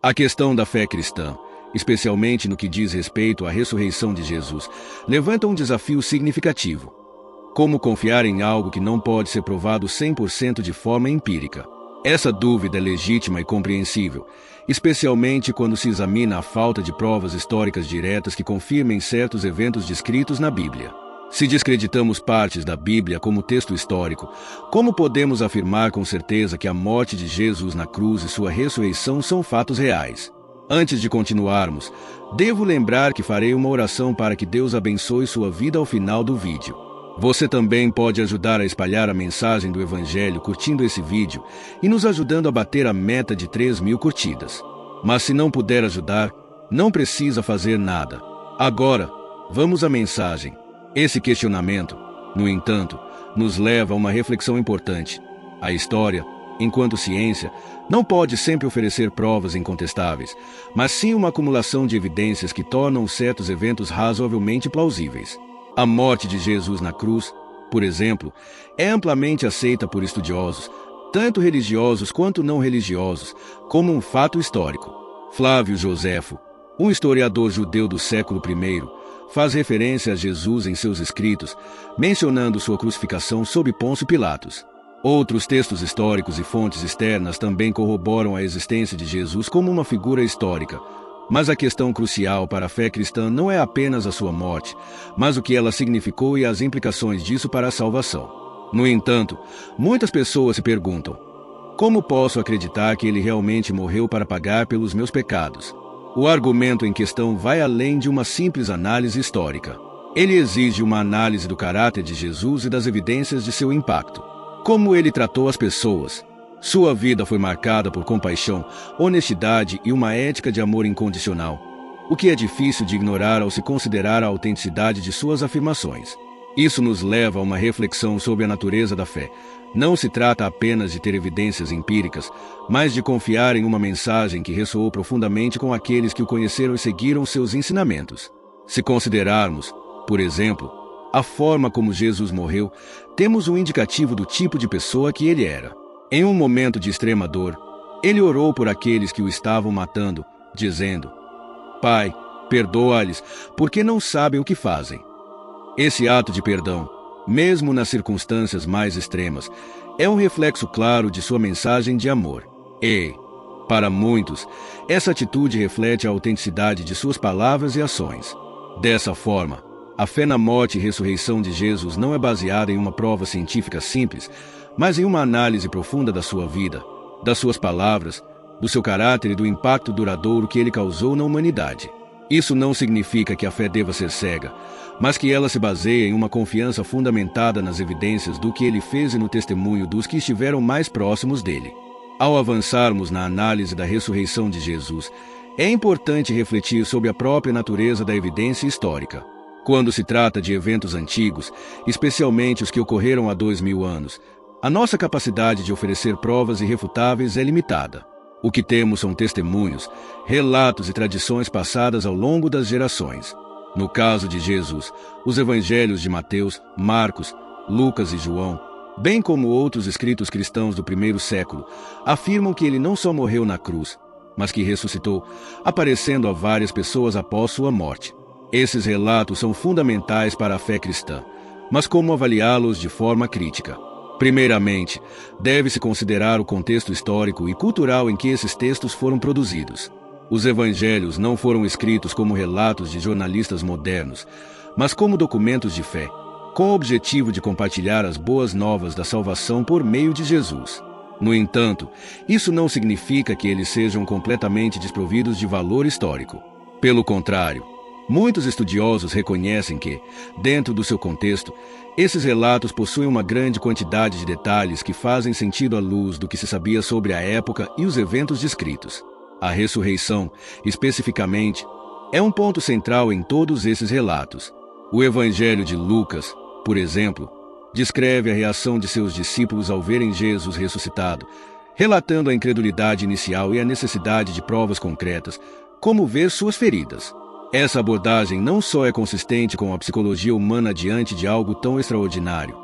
A questão da fé cristã, especialmente no que diz respeito à ressurreição de Jesus, levanta um desafio significativo. Como confiar em algo que não pode ser provado 100% de forma empírica? Essa dúvida é legítima e compreensível, especialmente quando se examina a falta de provas históricas diretas que confirmem certos eventos descritos na Bíblia. Se descreditamos partes da Bíblia como texto histórico, como podemos afirmar com certeza que a morte de Jesus na cruz e sua ressurreição são fatos reais? Antes de continuarmos, devo lembrar que farei uma oração para que Deus abençoe sua vida ao final do vídeo. Você também pode ajudar a espalhar a mensagem do Evangelho curtindo esse vídeo e nos ajudando a bater a meta de 3.000 curtidas. Mas se não puder ajudar, não precisa fazer nada. Agora, vamos à mensagem. Esse questionamento, no entanto, nos leva a uma reflexão importante. A história, enquanto ciência, não pode sempre oferecer provas incontestáveis, mas sim uma acumulação de evidências que tornam certos eventos razoavelmente plausíveis. A morte de Jesus na cruz, por exemplo, é amplamente aceita por estudiosos, tanto religiosos quanto não religiosos, como um fato histórico. Flávio Joséfo, um historiador judeu do século I, faz referência a Jesus em seus escritos, mencionando sua crucificação sob Pôncio Pilatos. Outros textos históricos e fontes externas também corroboram a existência de Jesus como uma figura histórica. Mas a questão crucial para a fé cristã não é apenas a sua morte, mas o que ela significou e as implicações disso para a salvação. No entanto, muitas pessoas se perguntam: como posso acreditar que ele realmente morreu para pagar pelos meus pecados? O argumento em questão vai além de uma simples análise histórica. Ele exige uma análise do caráter de Jesus e das evidências de seu impacto. Como ele tratou as pessoas. Sua vida foi marcada por compaixão, honestidade e uma ética de amor incondicional, o que é difícil de ignorar ao se considerar a autenticidade de suas afirmações. Isso nos leva a uma reflexão sobre a natureza da fé. Não se trata apenas de ter evidências empíricas, mas de confiar em uma mensagem que ressoou profundamente com aqueles que o conheceram e seguiram seus ensinamentos. Se considerarmos, por exemplo, a forma como Jesus morreu, temos um indicativo do tipo de pessoa que ele era. Em um momento de extrema dor, ele orou por aqueles que o estavam matando, dizendo: Pai, perdoa-lhes, porque não sabem o que fazem. Esse ato de perdão, mesmo nas circunstâncias mais extremas, é um reflexo claro de sua mensagem de amor. E, para muitos, essa atitude reflete a autenticidade de suas palavras e ações. Dessa forma, a fé na morte e ressurreição de Jesus não é baseada em uma prova científica simples, mas em uma análise profunda da sua vida, das suas palavras, do seu caráter e do impacto duradouro que ele causou na humanidade. Isso não significa que a fé deva ser cega, mas que ela se baseia em uma confiança fundamentada nas evidências do que ele fez e no testemunho dos que estiveram mais próximos dele. Ao avançarmos na análise da ressurreição de Jesus, é importante refletir sobre a própria natureza da evidência histórica. Quando se trata de eventos antigos, especialmente os que ocorreram há 2.000 anos, a nossa capacidade de oferecer provas irrefutáveis é limitada. O que temos são testemunhos, relatos e tradições passadas ao longo das gerações. No caso de Jesus, os evangelhos de Mateus, Marcos, Lucas e João, bem como outros escritos cristãos do primeiro século, afirmam que ele não só morreu na cruz, mas que ressuscitou, aparecendo a várias pessoas após sua morte. Esses relatos são fundamentais para a fé cristã, mas como avaliá-los de forma crítica? Primeiramente, deve-se considerar o contexto histórico e cultural em que esses textos foram produzidos. Os evangelhos não foram escritos como relatos de jornalistas modernos, mas como documentos de fé, com o objetivo de compartilhar as boas novas da salvação por meio de Jesus. No entanto, isso não significa que eles sejam completamente desprovidos de valor histórico. Pelo contrário, muitos estudiosos reconhecem que, dentro do seu contexto, esses relatos possuem uma grande quantidade de detalhes que fazem sentido à luz do que se sabia sobre a época e os eventos descritos. A ressurreição, especificamente, é um ponto central em todos esses relatos. O Evangelho de Lucas, por exemplo, descreve a reação de seus discípulos ao verem Jesus ressuscitado, relatando a incredulidade inicial e a necessidade de provas concretas, como ver suas feridas. Essa abordagem não só é consistente com a psicologia humana diante de algo tão extraordinário,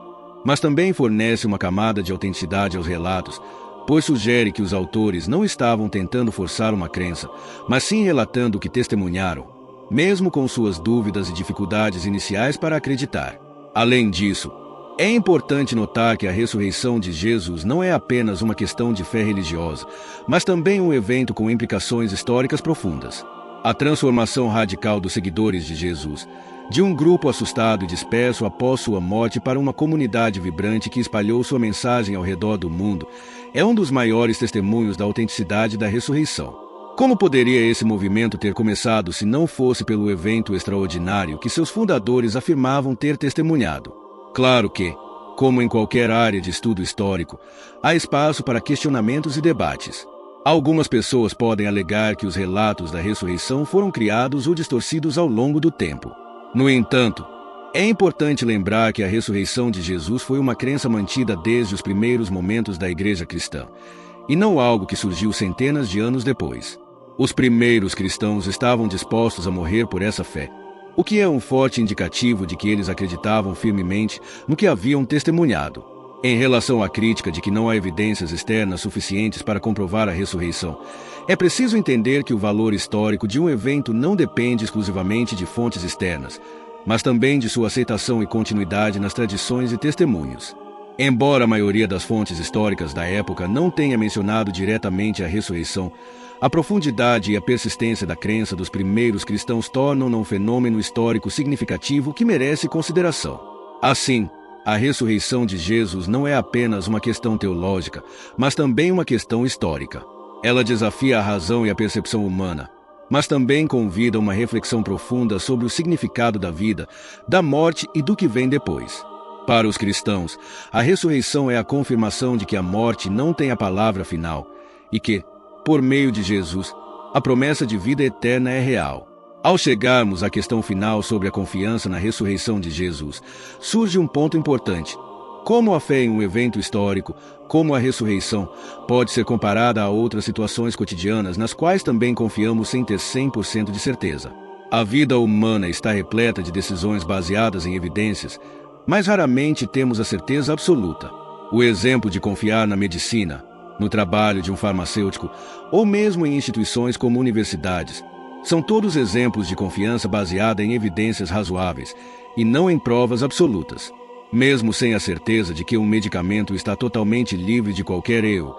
mas também fornece uma camada de autenticidade aos relatos, pois sugere que os autores não estavam tentando forçar uma crença, mas sim relatando o que testemunharam, mesmo com suas dúvidas e dificuldades iniciais para acreditar. Além disso, é importante notar que a ressurreição de Jesus não é apenas uma questão de fé religiosa, mas também um evento com implicações históricas profundas. A transformação radical dos seguidores de Jesus, de um grupo assustado e disperso após sua morte para uma comunidade vibrante que espalhou sua mensagem ao redor do mundo, é um dos maiores testemunhos da autenticidade da ressurreição. Como poderia esse movimento ter começado se não fosse pelo evento extraordinário que seus fundadores afirmavam ter testemunhado? Claro que, como em qualquer área de estudo histórico, há espaço para questionamentos e debates. Algumas pessoas podem alegar que os relatos da ressurreição foram criados ou distorcidos ao longo do tempo. No entanto, é importante lembrar que a ressurreição de Jesus foi uma crença mantida desde os primeiros momentos da Igreja cristã, e não algo que surgiu centenas de anos depois. Os primeiros cristãos estavam dispostos a morrer por essa fé, o que é um forte indicativo de que eles acreditavam firmemente no que haviam testemunhado. Em relação à crítica de que não há evidências externas suficientes para comprovar a ressurreição, é preciso entender que o valor histórico de um evento não depende exclusivamente de fontes externas, mas também de sua aceitação e continuidade nas tradições e testemunhos. Embora a maioria das fontes históricas da época não tenha mencionado diretamente a ressurreição, a profundidade e a persistência da crença dos primeiros cristãos tornam-no um fenômeno histórico significativo que merece consideração. Assim, a ressurreição de Jesus não é apenas uma questão teológica, mas também uma questão histórica. Ela desafia a razão e a percepção humana, mas também convida a uma reflexão profunda sobre o significado da vida, da morte e do que vem depois. Para os cristãos, a ressurreição é a confirmação de que a morte não tem a palavra final e que, por meio de Jesus, a promessa de vida eterna é real. Ao chegarmos à questão final sobre a confiança na ressurreição de Jesus, surge um ponto importante. Como a fé em um evento histórico, como a ressurreição, pode ser comparada a outras situações cotidianas nas quais também confiamos sem ter 100% de certeza. A vida humana está repleta de decisões baseadas em evidências, mas raramente temos a certeza absoluta. O exemplo de confiar na medicina, no trabalho de um farmacêutico, ou mesmo em instituições como universidades, são todos exemplos de confiança baseada em evidências razoáveis e não em provas absolutas. Mesmo sem a certeza de que um medicamento está totalmente livre de qualquer erro,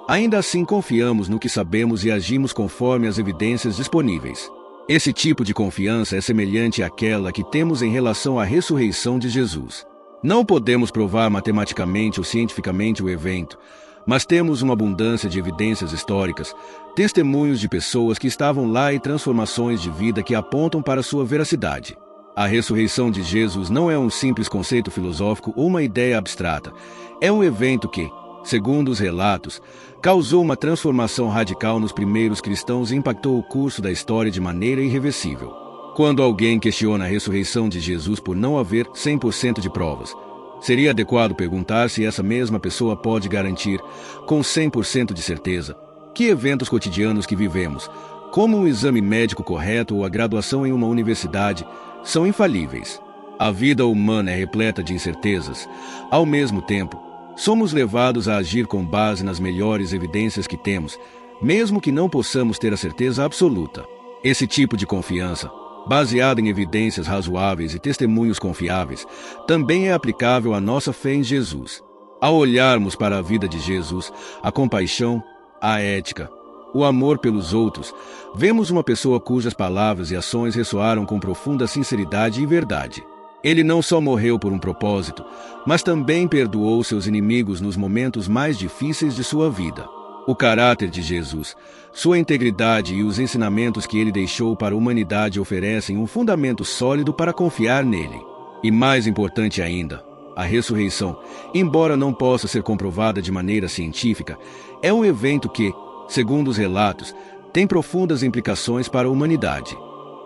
ainda assim confiamos no que sabemos e agimos conforme as evidências disponíveis. Esse tipo de confiança é semelhante àquela que temos em relação à ressurreição de Jesus. Não podemos provar matematicamente ou cientificamente o evento, mas temos uma abundância de evidências históricas, testemunhos de pessoas que estavam lá e transformações de vida que apontam para sua veracidade. A ressurreição de Jesus não é um simples conceito filosófico ou uma ideia abstrata. É um evento que, segundo os relatos, causou uma transformação radical nos primeiros cristãos e impactou o curso da história de maneira irreversível. Quando alguém questiona a ressurreição de Jesus por não haver 100% de provas, seria adequado perguntar se essa mesma pessoa pode garantir, com 100% de certeza, que eventos cotidianos que vivemos, como um exame médico correto ou a graduação em uma universidade, são infalíveis. A vida humana é repleta de incertezas. Ao mesmo tempo, somos levados a agir com base nas melhores evidências que temos, mesmo que não possamos ter a certeza absoluta. Esse tipo de confiança, baseada em evidências razoáveis e testemunhos confiáveis, também é aplicável à nossa fé em Jesus. Ao olharmos para a vida de Jesus, a compaixão, a ética, o amor pelos outros, vemos uma pessoa cujas palavras e ações ressoaram com profunda sinceridade e verdade. Ele não só morreu por um propósito, mas também perdoou seus inimigos nos momentos mais difíceis de sua vida. O caráter de Jesus, sua integridade e os ensinamentos que ele deixou para a humanidade oferecem um fundamento sólido para confiar nele. E mais importante ainda, a ressurreição, embora não possa ser comprovada de maneira científica, é um evento que, segundo os relatos, tem profundas implicações para a humanidade.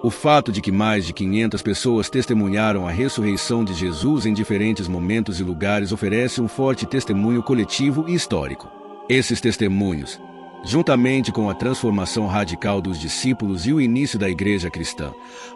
O fato de que mais de 500 pessoas testemunharam a ressurreição de Jesus em diferentes momentos e lugares oferece um forte testemunho coletivo e histórico. Esses testemunhos, juntamente com a transformação radical dos discípulos e o início da igreja cristã,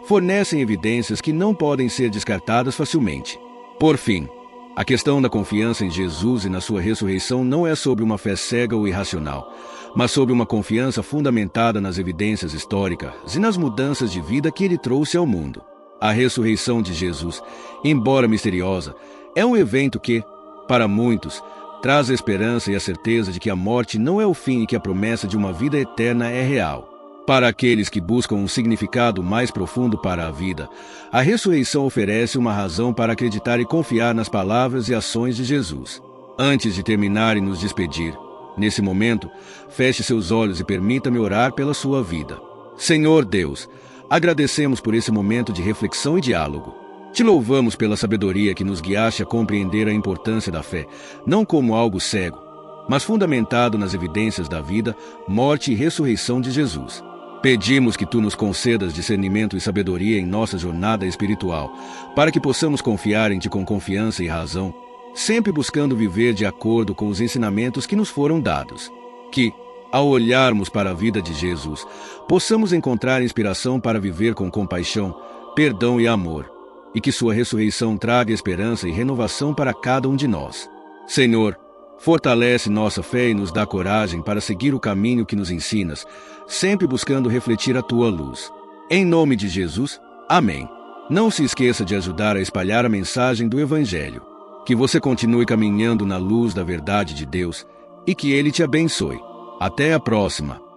fornecem evidências que não podem ser descartadas facilmente. Por fim, A questão da confiança em Jesus e na sua ressurreição não é sobre uma fé cega ou irracional, mas sobre uma confiança fundamentada nas evidências históricas e nas mudanças de vida que ele trouxe ao mundo. A ressurreição de Jesus, embora misteriosa, é um evento que, para muitos, traz a esperança e a certeza de que a morte não é o fim e que a promessa de uma vida eterna é real. Para aqueles que buscam um significado mais profundo para a vida, a ressurreição oferece uma razão para acreditar e confiar nas palavras e ações de Jesus. Antes de terminar e nos despedir, nesse momento, feche seus olhos e permita-me orar pela sua vida. Senhor Deus, agradecemos por esse momento de reflexão e diálogo. Te louvamos pela sabedoria que nos guiaste a compreender a importância da fé, não como algo cego, mas fundamentado nas evidências da vida, morte e ressurreição de Jesus. Pedimos que Tu nos concedas discernimento e sabedoria em nossa jornada espiritual, para que possamos confiar em Ti com confiança e razão, sempre buscando viver de acordo com os ensinamentos que nos foram dados. Que, ao olharmos para a vida de Jesus, possamos encontrar inspiração para viver com compaixão, perdão e amor, e que Sua ressurreição traga esperança e renovação para cada um de nós. Senhor, fortalece nossa fé e nos dá coragem para seguir o caminho que nos ensinas, sempre buscando refletir a Tua luz. Em nome de Jesus, amém. Não se esqueça de ajudar a espalhar a mensagem do Evangelho. Que você continue caminhando na luz da verdade de Deus e que Ele te abençoe. Até a próxima!